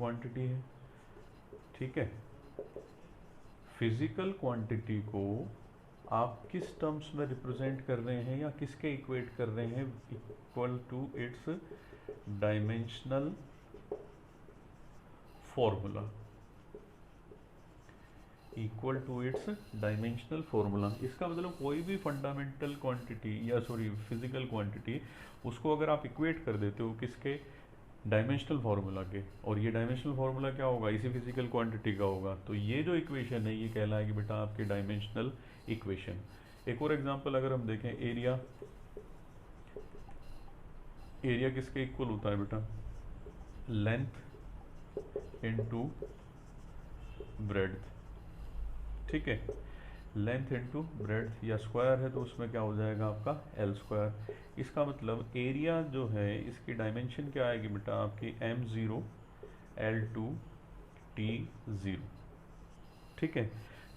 Quantity है, ठीक है। फिजिकल क्वांटिटी को आप किस टर्म्स में रिप्रेजेंट कर रहे हैं या किसके इक्वेट कर रहे हैं? Equal to its dimensional formula, equal to its dimensional formula. इसका मतलब कोई भी फंडामेंटल क्वांटिटी या सॉरी फिजिकल क्वांटिटी, उसको अगर आप इक्वेट कर देते हो किसके? डायमेंशनल फार्मूला के, और ये डायमेंशनल फार्मूला क्या होगा? इसी फिजिकल क्वांटिटी का होगा। तो ये जो इक्वेशन है ये कहलाएगी बेटा आपकी डायमेंशनल इक्वेशन। एक और एग्जांपल अगर हम देखें, एरिया, एरिया किसके इक्वल होता है बेटा? लेंथ इनटू ब्रेड्थ, ठीक है। लेंथ इनटू ब्रेड्थ या स्क्वायर है तो उसमें क्या हो जाएगा आपका? L square. इसका मतलब एरिया जो है इसकी डायमेंशन क्या आएगी बेटा आपकी? m0 L2 T0, ठीक है।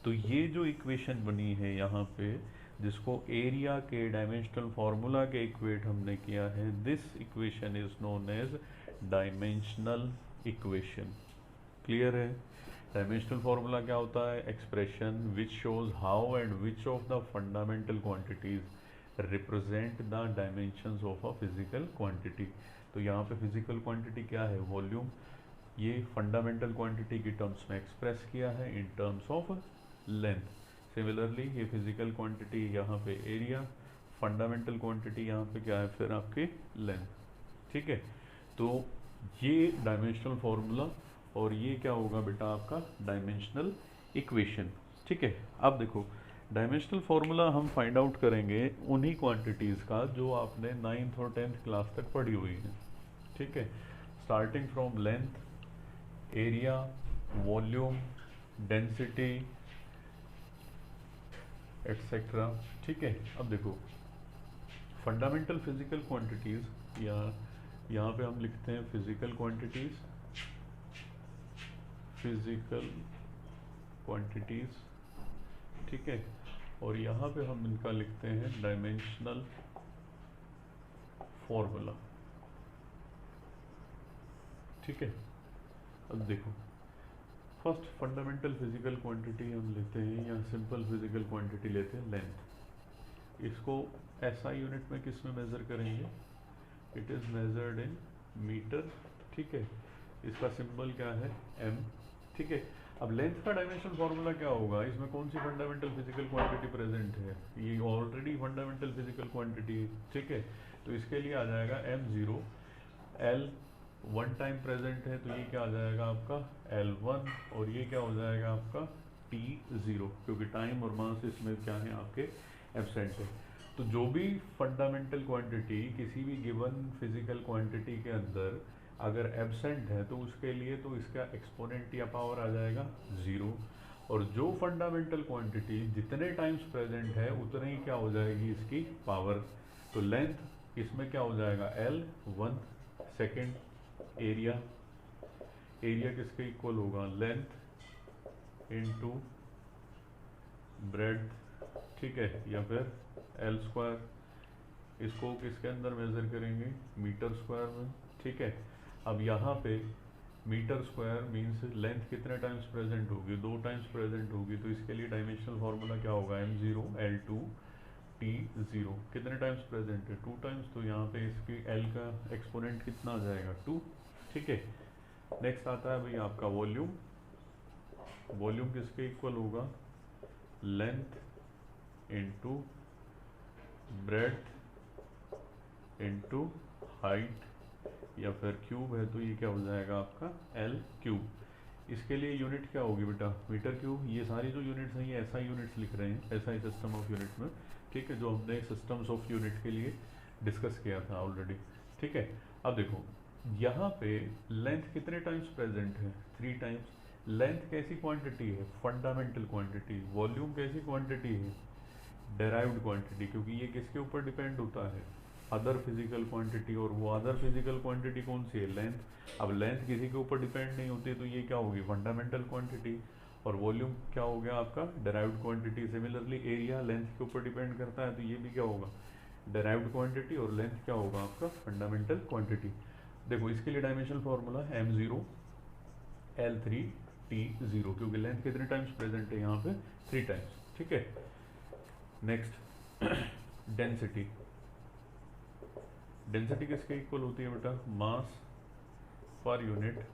तो ये जो इक्वेशन बनी है यहाँ पे, जिसको एरिया के डायमेंशनल फार्मूला के इक्वेट हमने किया है, this equation is known as dimensional equation. Clear है? डायमेंशनल फार्मूला क्या होता है? Expression which shows how and which of the fundamental quantities represent the dimensions of a physical quantity. तो यहाँ पे फिजिकल क्वांटिटी क्या है? वॉल्यूम। ये फंडामेंटल क्वांटिटी की टर्म्स में एक्सप्रेस किया है in terms of length. Similarly ये फिजिकल क्वांटिटी यहाँ पे एरिया, फंडामेंटल क्वांटिटी यहाँ पे क्या है फिर आपकी? लेंथ, ठीक है। तो ये डायमेंशनल फार्मूला और ये क्या होगा बेटा आपका? डायमेंशनल इक्वेशन, ठीक है। अब देखो, डायमेंशनल फार्मूला हम फाइंड आउट करेंगे उन्हीं क्वांटिटीज़ का जो आपने 9th और 10th क्लास तक पढ़ी हुई है, ठीक है। Starting from length, area, volume, density etcetera, ठीक है। अब देखो, फंडामेंटल फिजिकल क्वांटिटीज़ या यहाँ पे हम लिखते हैं फिजिकल क्वांटिटीज़, फिजिकल क्वांटिटीज़, ठीक है। और यहाँ पे हम इनका लिखते हैं डायमेंशनल फॉर्मूला, ठीक है। अब देखो, फर्स्ट फंडामेंटल फिजिकल क्वांटिटी हम लेते हैं या सिंपल फिजिकल क्वांटिटी लेते हैं लेंथ। इसको एसआई यूनिट में किस में मेज़र करेंगे? It is measured in metre, ठीक है। इसका सिंबल क्या है? एम, ठीक है। अब लेंथ का डायमेंशनल फार्मूला क्या होगा? इसमें कौन सी फंडामेंटल फिजिकल क्वांटिटी प्रेजेंट है? ये ऑलरेडी फंडामेंटल फिजिकल क्वांटिटी है, ठीक है। तो इसके लिए आ जाएगा m0, l 1 टाइम प्रेजेंट है तो ये क्या आ जाएगा आपका? l1, और ये क्या हो जाएगा आपका? t0, क्योंकि टाइम और मास इसमें क्या है आपके? एब्सेंट है। तो जो भी फंडामेंटल क्वांटिटी किसी भी गिवन फिजिकल क्वांटिटी के अंदर अगर एब्सेंट है तो उसके लिए तो इसका एक्सपोनेंट या पावर आ जाएगा 0, और जो फंडामेंटल क्वांटिटी जितने टाइम्स प्रेजेंट है उतने ही क्या हो जाएगी इसकी पावर। तो लेंथ इसमें क्या हो जाएगा? L 1 सेकेंड, एरिया, एरिया किसके इक्वल होगा? लेंथ इनटू ब्रेड्थ, ठीक है, या फिर L स्क्वायर। इसको किसके अंदर मेजर करेंगे? मीटर स्क्वायर में, ठीक है। अब यहाँ पे मीटर स्क्वायर मीन्स लेंथ कितने टाइम्स प्रेजेंट होगी? 2 टाइम्स प्रेजेंट होगी। तो इसके लिए डायमेंशनल फार्मूला क्या होगा? m0 L2 T0। कितने टाइम्स प्रेजेंट है? 2 टाइम्स। तो यहाँ पे इसकी L का एक्सपोनेंट कितना आ जाएगा? 2, ठीक है। नेक्स्ट आता है भाई आपका वॉल्यूम। वॉल्यूम किसके इक्वल होगा? Length into breadth into height, या फिर क्यूब है तो ये क्या हो जाएगा आपका? L cube. इसके लिए यूनिट क्या होगी बेटा? Metre cube. ये सारी जो यूनिट्स हैं ये एसआई यूनिट्स लिख रहे हैं, एसआई सिस्टम ऑफ यूनिट में, ठीक है, जो हमने सिस्टम्स ऑफ यूनिट के लिए डिस्कस किया था ऑलरेडी, ठीक है। अब देखो, यहाँ पे लेंथ कितने टाइम्स प्रेजेंट है? 3 टाइम्स। लेंथ कैसी क्वांटिटी है? Fundamental quantity. वॉल्यूम कैसी क्वांटिटी है? डेराइव्ड क्वांटिटी, क्योंकि ये किसके ऊपर डिपेंड होता है? Other physical quantity. और वो अदर फिजिकल क्वांटिटी कौन सी है? लेंथ। अब लेंथ किसी के ऊपर डिपेंड नहीं होती तो ये क्या होगी? Fundamental quantity. और वॉल्यूम क्या हो गया आपका? Derived quantity. Similarly area length के ऊपर डिपेंड करता है तो ये भी क्या होगा? Derived quantity. और लेंथ क्या होगा आपका? Fundamental quantity. देखो इसके लिए डायमेंशनल फार्मूला m0 L3T0, क्योंकि लेंथ कितने टाइम्स प्रेजेंट है यहाँ पे 3 टाइम्स, ठीक है। नेक्स्ट डेंसिटी, डेंसिटी किसके इक्वल होती है बेटा, मास पर यूनिट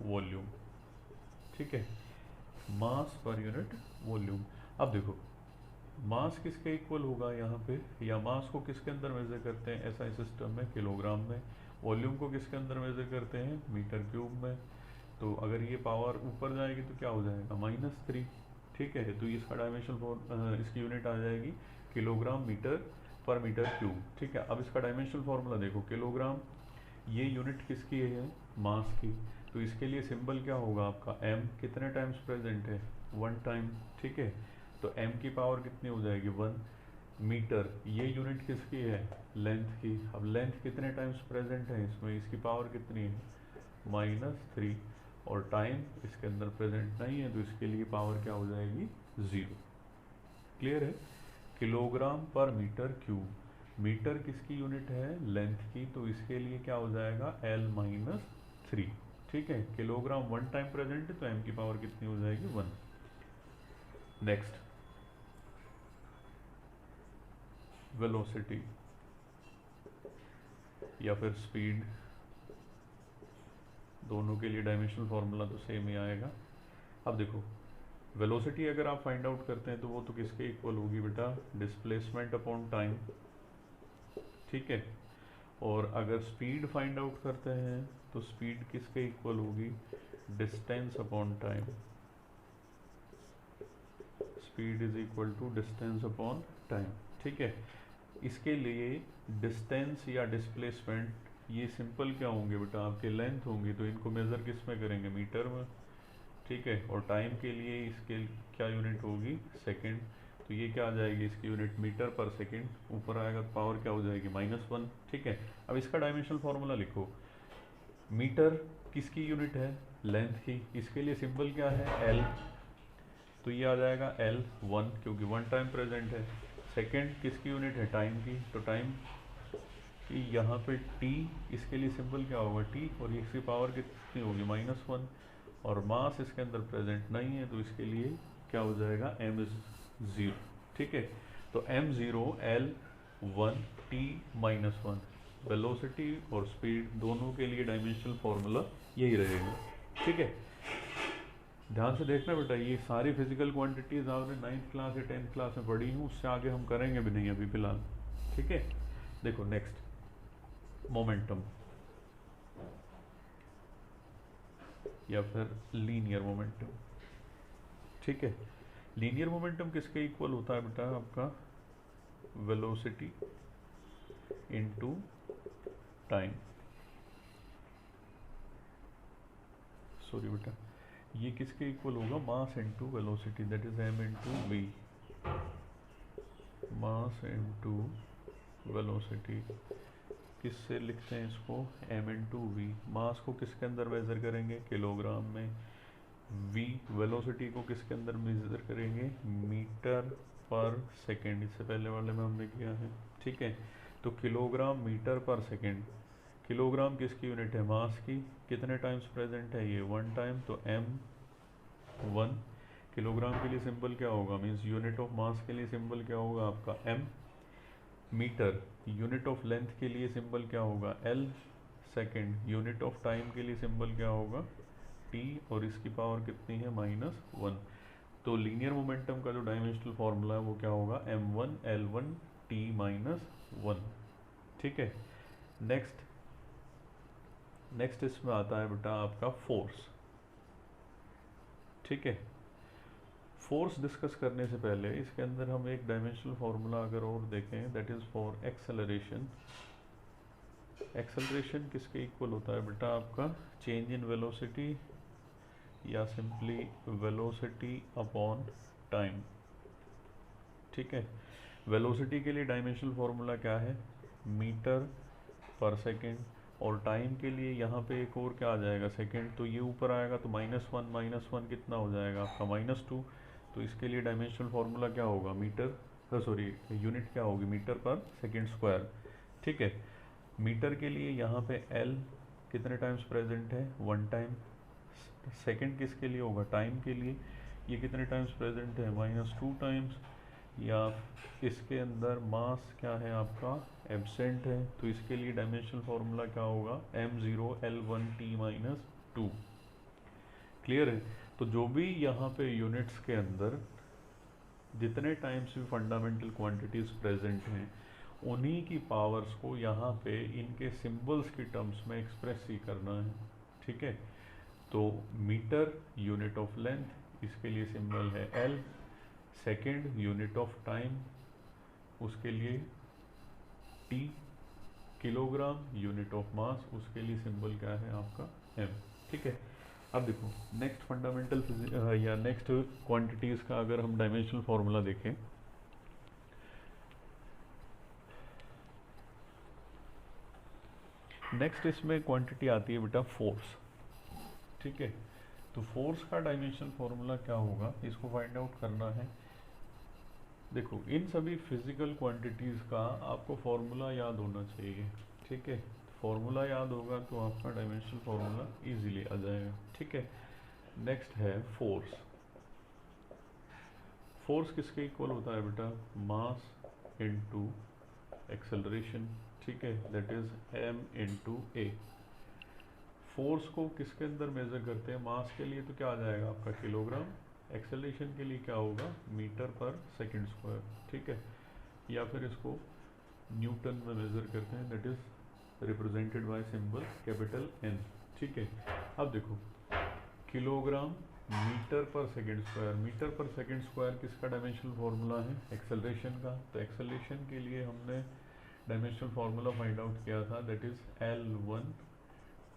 वॉल्यूम, ठीक है, मास पर यूनिट वॉल्यूम। अब देखो मास किसके इक्वल होगा यहाँ पे, या मास को किसके अंदर मेजर करते हैं एसआई सिस्टम में, किलोग्राम में, वॉल्यूम को किसके अंदर मेजर करते हैं, मीटर क्यूब में। तो अगर ये पावर ऊपर जाएगी तो क्या हो जाएगा, -3, ठीक है। तो इसका डायमेंशन फॉर इसकी यूनिट आ जाएगी किलोग्राम मीटर पर मीटर क्यूब, ठीक है। अब इसका डायमेंशनल फॉर्मूला देखो, किलोग्राम ये यूनिट किसकी है, मास की, तो इसके लिए सिंबल क्या होगा आपका, m कितने टाइम्स प्रेजेंट है, 1 टाइम, ठीक है। तो m की पावर कितनी हो जाएगी, 1। मीटर ये यूनिट किसकी है, लेंथ की, अब लेंथ कितने टाइम्स प्रेजेंट है इसमें, इसकी पावर कितनी है, -3, और टाइम इसके अंदर प्रेजेंट नहीं है तो इसके लिए पावर क्या हो जाएगी, 0। क्लियर है। किलोग्राम पर मीटर क्यूब, मीटर किसकी यूनिट है, लेंथ की, तो इसके लिए क्या हो जाएगा, L-3, ठीक है। किलोग्राम 1 टाइम प्रेजेंट है तो m की पावर कितनी हो जाएगी, 1। नेक्स्ट वेलोसिटी या फिर स्पीड, दोनों के लिए डायमेंशनल फॉर्मूला तो सेम ही आएगा। अब देखो वेलोसिटी अगर आप फाइंड आउट करते हैं तो वो तो किसके इक्वल होगी बेटा, डिस्प्लेसमेंट अपॉन टाइम, ठीक है। और अगर स्पीड फाइंड आउट करते हैं तो स्पीड किसके इक्वल होगी, distance upon time, speed is equal to distance upon time, ठीक है। इसके लिए डिस्टेंस या डिस्प्लेसमेंट ये सिंपल क्या होंगे बेटा, आपके लेंथ होंगी, तो इनको मेज़र किस में करेंगे, मीटर में, ठीक है। और टाइम के लिए इसके क्या यूनिट होगी, सेकंड, तो ये क्या आ जाएगी इसकी यूनिट, मीटर पर सेकंड, ऊपर आएगा तो पावर क्या हो जाएगी, -1, ठीक है। अब इसका डायमेंशनल फॉर्मूला लिखो, मीटर किसकी यूनिट है, लेंथ की, इसके लिए सिंबल क्या है, L, तो ये आ जाएगा L1 क्योंकि 1 टाइम प्रेजेंट है। सेकंड किसकी यूनिट है, टाइम की, तो टाइम की यहाँ पे T, इसके लिए सिंबल क्या होगा, T, और इसकी पावर कितनी होगी, -1, और मास इसके अंदर प्रेजेंट नहीं है तो इसके लिए क्या हो जाएगा, m0, ठीक है। तो m0 L1 T-1, वेलोसिटी और स्पीड दोनों के लिए डायमेंशनल फॉर्मूला यही रहेगा, ठीक है। ध्यान से देखना बेटा, ये सारी फिजिकल क्वांटिटीज आपने 9th क्लास या 10th क्लास में पढ़ी हूँ, उससे आगे हम करेंगे भी नहीं अभी फिलहाल, ठीक है। देखो नेक्स्ट मोमेंटम या फिर लीनियर मोमेंटम, ठीक है। लीनियर मोमेंटम किसके इक्वल होता है बेटा, आपका वेलोसिटी इनटू टाइम, सॉरी बेटा, ये किसके इक्वल होगा, mass into velocity, that is m into v, mass into velocity, किससे लिखते हैं इसको, m इनटू v। मास को किसके अंदर मेजर करेंगे, किलोग्राम में, v वेलोसिटी को किसके अंदर मेजर करेंगे, मीटर पर सेकेंड, इससे पहले वाले में हमने किया है, ठीक है। तो किलोग्राम मीटर पर सेकेंड, किलोग्राम किसकी यूनिट है, मास की, कितने टाइम्स प्रेजेंट है ये, 1 टाइम, तो m1। किलोग्राम के लिए सिंबल क्या होगा, मीन्स यूनिट ऑफ मास के लिए सिंबल क्या होगा आपका m। Metre unit of length के लिए सिंबल क्या होगा, l। Second unit of time के लिए सिंबल क्या होगा, t, और इसकी पावर कितनी है, -1। तो लीनियर मोमेंटम का जो डायमेंशनल फॉर्मूला है वो क्या होगा, m1 L1 T-1, ठीक है। नेक्स्ट इसमें आता है बेटा आपका फोर्स, ठीक है। फोर्स डिस्कस करने से पहले इसके अंदर हम एक डायमेंशनल फॉर्मूला अगर और देखें, that is for acceleration. Acceleration किसके इक्वल होता है बेटा, आपका चेंज इन वेलोसिटी या सिंपली वेलोसिटी अपॉन टाइम, ठीक है। वेलोसिटी के लिए डायमेंशनल फॉर्मूला क्या है, मीटर पर सेकेंड, और टाइम के लिए यहाँ पे एक और क्या आ जाएगा, सेकेंड, तो ये ऊपर आएगा तो -1 कितना हो जाएगा आपका, -2। तो इसके लिए डायमेंशनल फॉर्मूला क्या होगा, मीटर, सॉरी यूनिट क्या होगी, मीटर पर सेकेंड स्क्वायर, ठीक है। मीटर के लिए यहाँ पे L कितने टाइम्स प्रेजेंट है, 1 टाइम, सेकंड किसके लिए होगा, टाइम के लिए। ये कितने टाइम्स प्रेजेंट है, -2 टाइम्स। या इसके अंदर मास क्या है आपका, एब्सेंट है, तो इसके लिए डायमेंशनल फार्मूला क्या होगा, m0 L1 t - 2। क्लियर है। तो जो भी यहाँ पे यूनिट्स के अंदर जितने टाइम्स भी फंडामेंटल क्वांटिटीज प्रेजेंट हैं, उन्हीं की पावर्स को यहाँ पे इनके सिंबल्स की टर्म्स में एक्सप्रेस ही करना है। ठीक है। तो मीटर यूनिट ऑफ लेंथ, इसके लिए सिंबल है L। Second unit of time, उसके लिए T। Kilogram unit of mass, उसके लिए सिंबल क्या है आपका M। ठीक है। अब देखो नेक्स्ट फंडामेंटल या नेक्स्ट क्वांटिटीज का अगर हम डायमेंशनल फार्मूला देखें, नेक्स्ट इसमें क्वांटिटी आती है बेटा फोर्स। ठीक है। तो फोर्स का डायमेंशनल फार्मूला क्या होगा, इसको फाइंड आउट करना है। देखो इन सभी फिजिकल क्वांटिटीज का आपको फार्मूला याद होना चाहिए। ठीक है। फार्मूला याद होगा तो आपका डायमेंशनल फार्मूला इजीली आ जाएगा। ठीक है। नेक्स्ट है फोर्स। फोर्स किसके इक्वल होता है बेटा, मास इनटू एक्सेलरेशन। ठीक है, that is m into a। Force को किसके अंदर मेजर करते हैं, मास के लिए तो क्या आ जाएगा आपका किलोग्राम, एक्सेलरेशन के लिए क्या होगा, मीटर पर सेकंड स्क्वायर। ठीक है। या फिर इसको न्यूटन में मेजर करते हैं, that is represented by symbol capital N। ठीक है। अब देखो किलोग्राम मीटर पर सेकंड स्क्वायर, मीटर पर सेकंड स्क्वायर किसका डायमेंशनल फार्मूला है, एक्सेलरेशन का। तो एक्सेलरेशन के लिए हमने डायमेंशनल फार्मूला फाइंड आउट किया था, दैट इज L1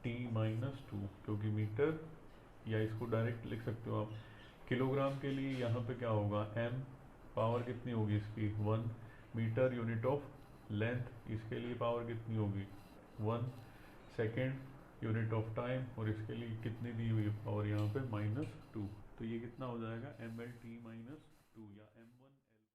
t - 2, क्योंकि मीटर, या इसको डायरेक्ट लिख सकते हो आप, किलोग्राम के लिए यहाँ पे क्या होगा m, पावर कितनी होगी इसकी 1, मीटर यूनिट ऑफ लेंथ, इसके लिए पावर कितनी होगी 1, सेकेंड यूनिट ऑफ टाइम, और इसके लिए कितनी दी हुई है पावर यहाँ पे -2। तो ये कितना हो जाएगा mL t - 2 या m1